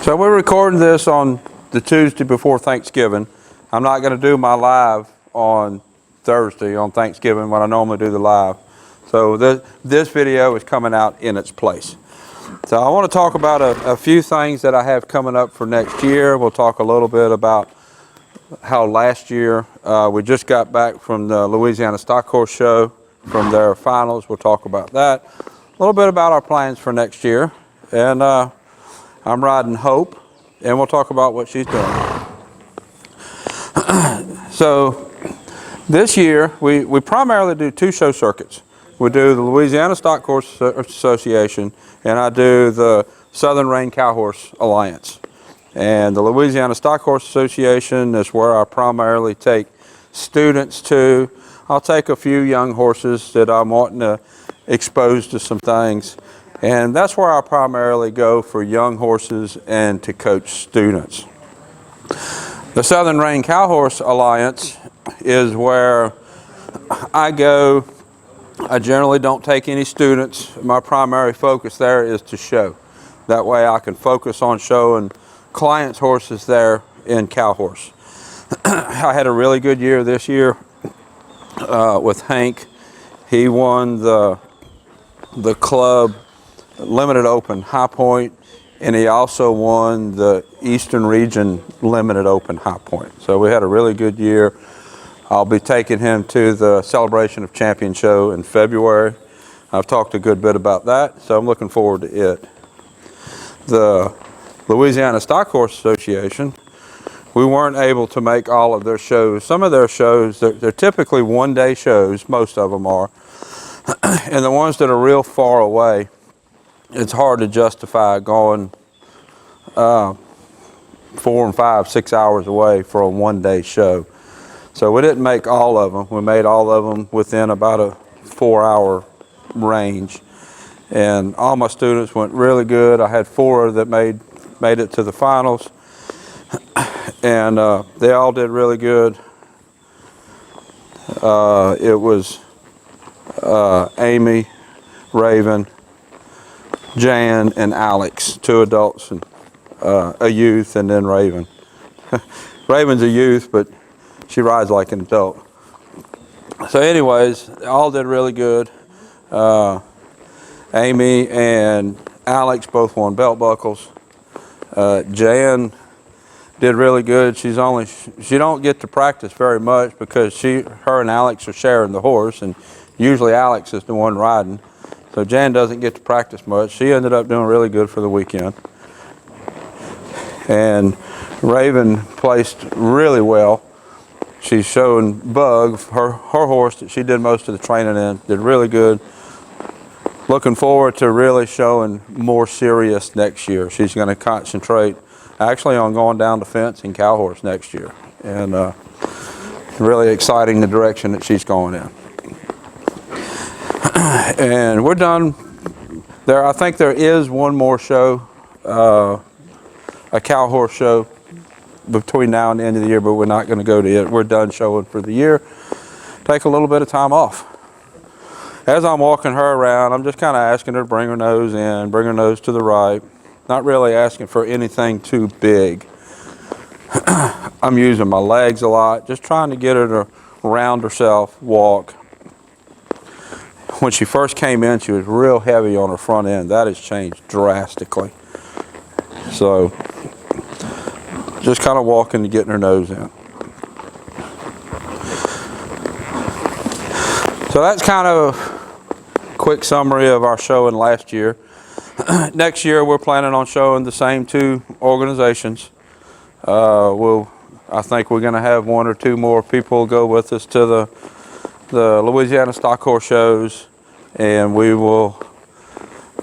So we're recording this on the Tuesday before Thanksgiving. I'm not going to do my live on Thursday on Thanksgiving when I normally do the live. So this video is coming out in its place. So I want to talk about a few things that I have coming up for next year. We'll talk a little bit about how last year, we just got back from the Louisiana Stock Horse Show from their finals. We'll talk about that. A little bit about our plans for next year. And I'm riding Hope, and we'll talk about what she's doing. So this year, we primarily do two show circuits. We do the Louisiana Stock Horse Association, and I do the Southern Rein Cow Horse Alliance. And the Louisiana Stock Horse Association is where I primarily take students to. I'll take a few young horses that I'm wanting to expose to some things. And that's where I primarily go for young horses and to coach students. The Southern Rein Cow Horse Alliance is where I go. I generally don't take any students. My primary focus there is to show. That way I can focus on showing clients' horses there in cow horse. I had a really good year this year with Hank. He won the club Limited Open High Point, and he also won the Eastern Region Limited Open High Point. So we had a really good year. I'll be taking him to the Celebration of Champions show in February. I've talked a good bit about that, so I'm looking forward to it. The Louisiana Stock Horse Association, we weren't able to make all of their shows. Some of their shows, they're typically one-day shows, most of them are. And the ones that are real far away, it's hard to justify going 4 and 5, 6 hours away for a one-day show. So we didn't make all of them. We made all of them within about a 4-hour range. And all my students went really good. I had 4 that made it to the finals. And they all did really good. It was Amy, Raven, Jan, and Alex, 2 adults and a youth, and then Raven. Raven's a youth, but she rides like an adult. So anyways, all did really good. Amy and Alex both won belt buckles. Jan did really good. She don't get to practice very much because her and Alex are sharing the horse, and usually Alex is the one riding. So Jan doesn't get to practice much. She ended up doing really good for the weekend. And Raven placed really well. She's showing Bug, her horse that she did most of the training in, did really good. Looking forward to really showing more serious next year. She's going to concentrate actually on going down the fence in cow horse next year. And really exciting the direction that she's going in. And we're done there. I think there is one more show, a cow horse show between now and the end of the year, but we're not going to go to it. We're done showing for the year. Take a little bit of time off. As I'm walking her around, I'm just kind of asking her to bring her nose in, bring her nose to the right. Not really asking for anything too big. I'm using my legs a lot, just trying to get her to round herself, walk. When she first came in, she was real heavy on her front end. That has changed drastically. So, just kind of walking and getting her nose in. So that's kind of a quick summary of our showing last year. Next year, we're planning on showing the same 2 organizations. I think we're going to have 1 or 2 more people go with us to the Louisiana Stock Horse shows, and we will,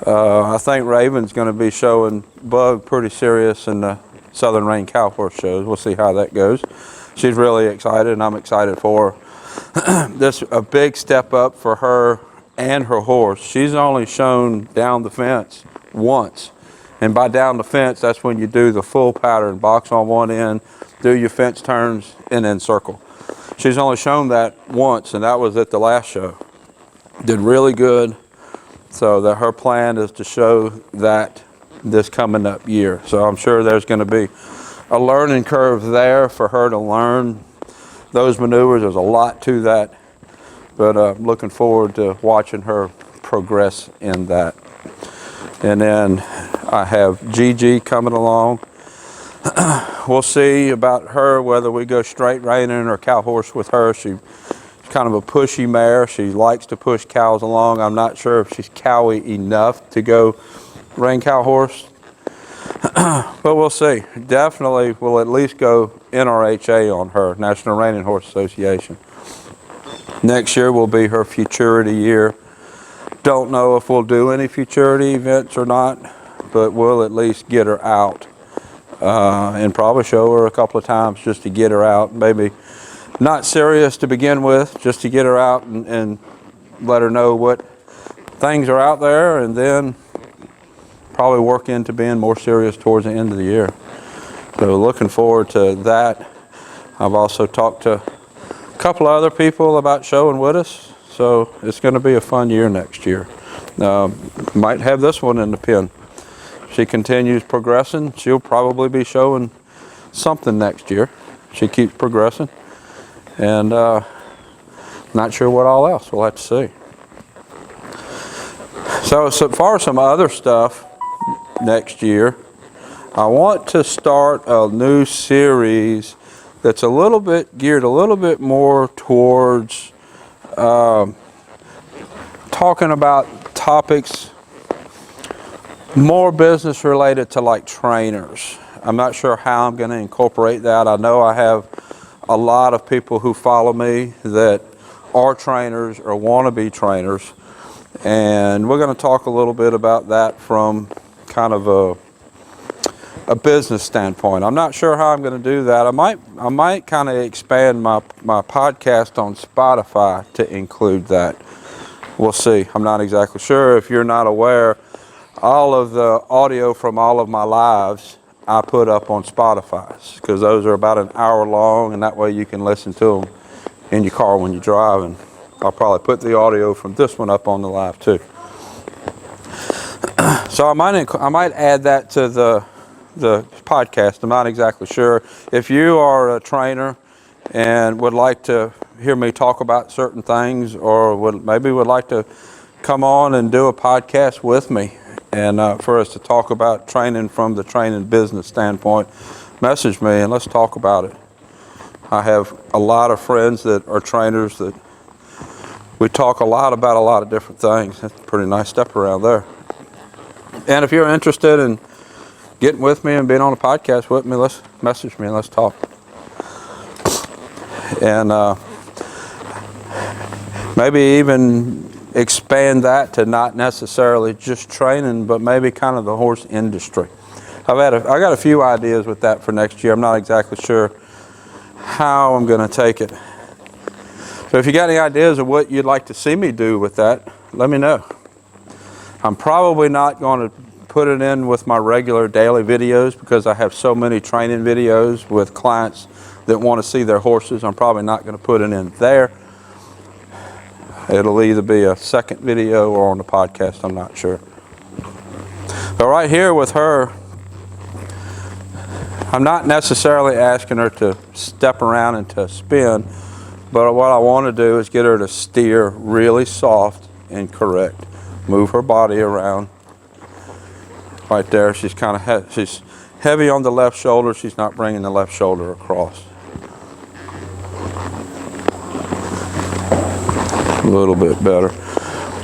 I think Raven's going to be showing Bug pretty serious in the Southern Rein Cow Horse shows. We'll see how that goes. She's really excited, and I'm excited for her. This is a big step up for her and her horse. She's only shown down the fence once, and by down the fence, that's when you do the full pattern, box on one end, do your fence turns, and then circle. She's only shown that once, and that was at the last show. Did really good. So her plan is to show that this coming up year. So I'm sure there's going to be a learning curve there for her to learn those maneuvers. There's a lot to that, but looking forward to watching her progress in that. And then I have Gigi coming along. We'll see about her, whether we go straight reining or cow horse with her. She's kind of a pushy mare. She likes to push cows along. I'm not sure if she's cowy enough to go rein cow horse, but we'll see. Definitely we'll at least go NRHA on her, National Reining Horse Association. Next year will be her futurity year. Don't know if we'll do any futurity events or not, but we'll at least get her out and probably show her a couple of times just to get her out. Maybe not serious to begin with, just to get her out and let her know what things are out there, and then probably work into being more serious towards the end of the year. So looking forward to that. I've also talked to a couple of other people about showing with us, so it's going to be a fun year next year. Might have this one in the pen. She continues progressing. She'll probably be showing something next year. She keeps progressing, and not sure what all else. We'll have to see. So far, some other stuff next year. I want to start a new series that's a little bit geared a little bit more towards talking about topics more business related to like trainers. I'm not sure how I'm going to incorporate that. I know I have a lot of people who follow me that are trainers or want to be trainers, and we're going to talk a little bit about that from kind of a business standpoint. I'm not sure how I'm going to do that. I might kind of expand my podcast on Spotify to include that. We'll see. I'm not exactly sure. If you're not aware, all of the audio from all of my lives I put up on Spotify, because those are about an hour long, and that way you can listen to them in your car when you're driving. I'll probably put the audio from this one up on the live too. So I might add that to the podcast. I'm not exactly sure. If you are a trainer and would like to hear me talk about certain things, or maybe would like to come on and do a podcast with me, and for us to talk about training from the training business standpoint, message me and let's talk about it. I have a lot of friends that are trainers that we talk a lot about a lot of different things. That's a pretty nice step around there. And if you're interested in getting with me and being on a podcast with me, let's message me and let's talk. And maybe even expand that to not necessarily just training, but maybe kind of the horse industry. I got a few ideas with that for next year. I'm not exactly sure how I'm going to take it. So if you got any ideas of what you'd like to see me do with that, let me know. I'm probably not going to put it in with my regular daily videos, because I have so many training videos with clients that want to see their horses. I'm probably not going to put it in there. It'll either be a second video or on the podcast, I'm not sure. But right here with her, I'm not necessarily asking her to step around and to spin, but what I want to do is get her to steer really soft and correct. Move her body around. Right there, she's kind of she's heavy on the left shoulder. She's not bringing the left shoulder across. A little bit better.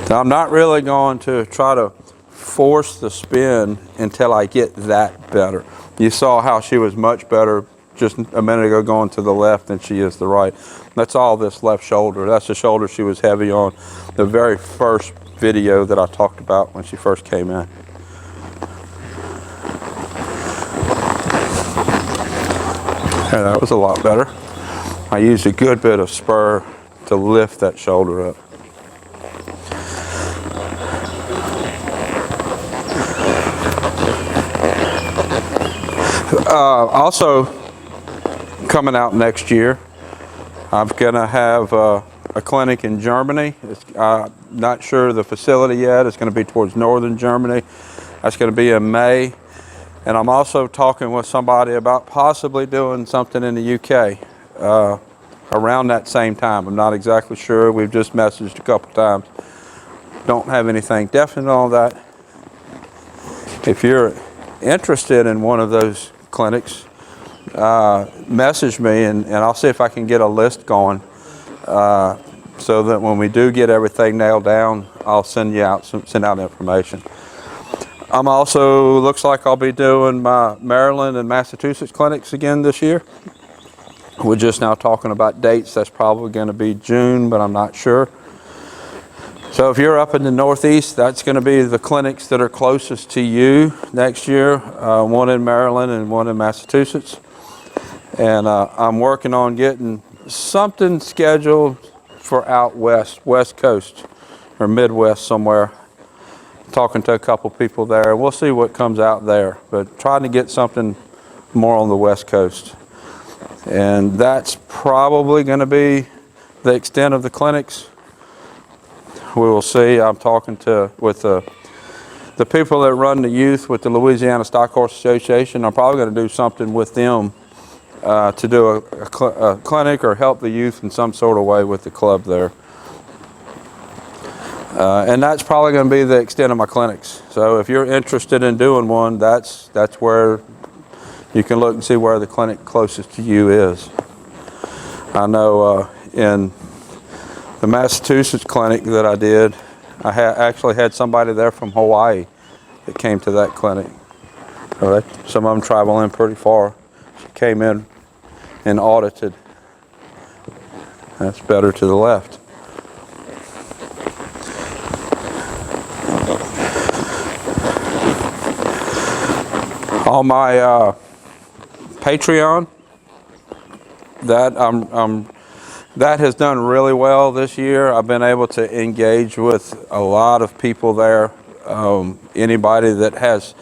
Now, I'm not really going to try to force the spin until I get that better. You saw how she was much better just a minute ago going to the left than she is the right. That's all this left shoulder. That's the shoulder she was heavy on the very first video that I talked about when she first came in. Yeah, that was a lot better. I used a good bit of spur to lift that shoulder up. Also, coming out next year, I'm going to have a clinic in Germany. I'm not sure the facility yet. It's going to be towards northern Germany. That's going to be in May. And I'm also talking with somebody about possibly doing something in the UK around that same time. I'm not exactly sure. We've just messaged a couple times. Don't have anything definite on that. If you're interested in one of those clinics, message me and I'll see if I can get a list going so that when we do get everything nailed down, I'll send out information. I'm also, looks like I'll be doing my Maryland and Massachusetts clinics again this year. We're just now talking about dates. That's probably going to be June, but I'm not sure. So if you're up in the Northeast, that's going to be the clinics that are closest to you next year, one in Maryland and one in Massachusetts. And I'm working on getting something scheduled for out west coast or Midwest somewhere. Talking to a couple people there. We'll see what comes out there, but trying to get something more on the West Coast. And that's probably going to be the extent of the clinics. We will see. I'm talking with the people that run the youth with the Louisiana Stock Horse Association. I'm probably going to do something with them to do a clinic or help the youth in some sort of way with the club there. And that's probably going to be the extent of my clinics. So if you're interested in doing one, that's where you can look and see where the clinic closest to you is. I know in the Massachusetts clinic that I did, I actually had somebody there from Hawaii that came to that clinic. So some of them travel in pretty far. She came in and audited. That's better to the left. On my Patreon, that has done really well this year. I've been able to engage with a lot of people there. Anybody that has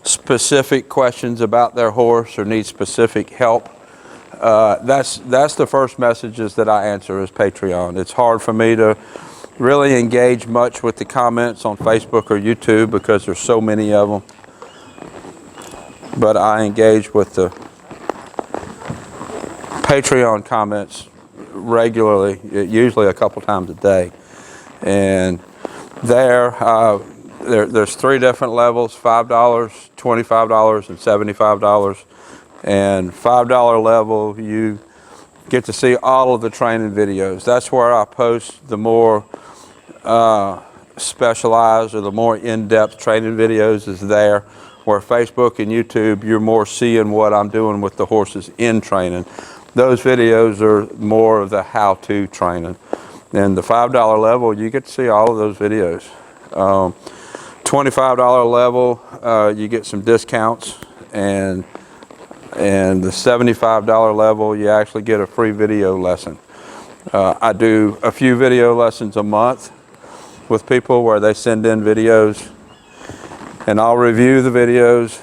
specific questions about their horse or needs specific help, that's the first messages that I answer is Patreon. It's hard for me to really engage much with the comments on Facebook or YouTube because there's so many of them. But I engage with the Patreon comments regularly, usually a couple times a day. And there's 3 different levels, $5, $25, and $75. And $5 level, you get to see all of the training videos. That's where I post the more specialized or the more in-depth training videos is there. Where Facebook and YouTube, you're more seeing what I'm doing with the horses in training. Those videos are more of the how-to training. And the $5 level, you get to see all of those videos. $25 level, you get some discounts, and the $75 level, you actually get a free video lesson. I do a few video lessons a month with people where they send in videos. And I'll review the videos,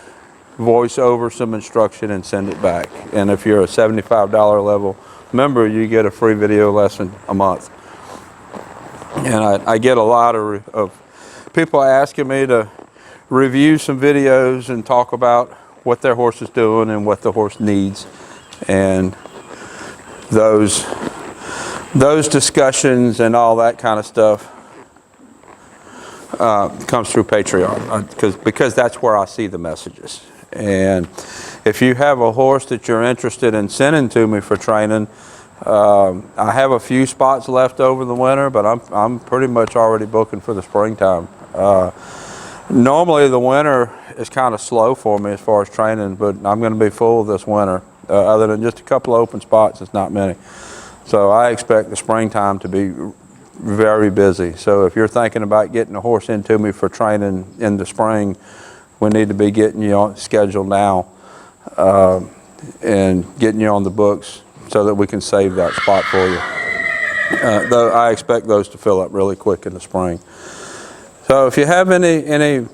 voice over some instruction, and send it back. And if you're a $75 level member, you get a free video lesson a month. And I get a lot of people asking me to review some videos and talk about what their horse is doing and what the horse needs. And those discussions and all that kind of stuff comes through Patreon because that's where I see the messages. And if you have a horse that you're interested in sending to me for training, I have a few spots left over the winter, but I'm pretty much already booking for the springtime. Normally the winter is kind of slow for me as far as training, but I'm going to be full this winter. Other than just a couple of open spots, it's not many. So I expect the springtime to be very busy. So if you're thinking about getting a horse into me for training in the spring, we need to be getting you on schedule now and getting you on the books so that we can save that spot for you. Though I expect those to fill up really quick in the spring. So if you have any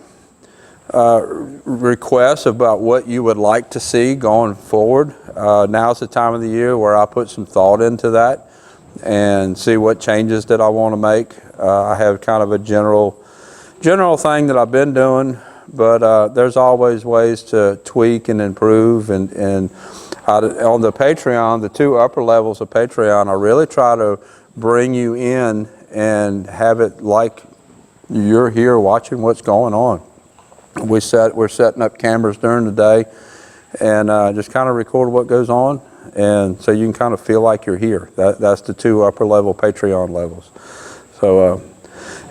requests about what you would like to see going forward, now's the time of the year where I put some thought into that and see what changes that I want to make. I have kind of a general thing that I've been doing, but there's always ways to tweak and improve. And on the Patreon, the 2 upper levels of Patreon, I really try to bring you in and have it like you're here watching what's going on. We're setting up cameras during the day and just kind of record what goes on, and so you can kind of feel like you're here. That's the 2 upper level Patreon levels. So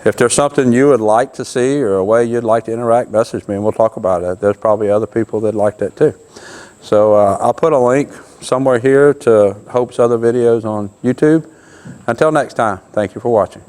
if there's something you would like to see or a way you'd like to interact, message me and we'll talk about it. There's probably other people that like that too. So I'll put a link somewhere here to Hope's other videos on YouTube. Until next time, thank you for watching.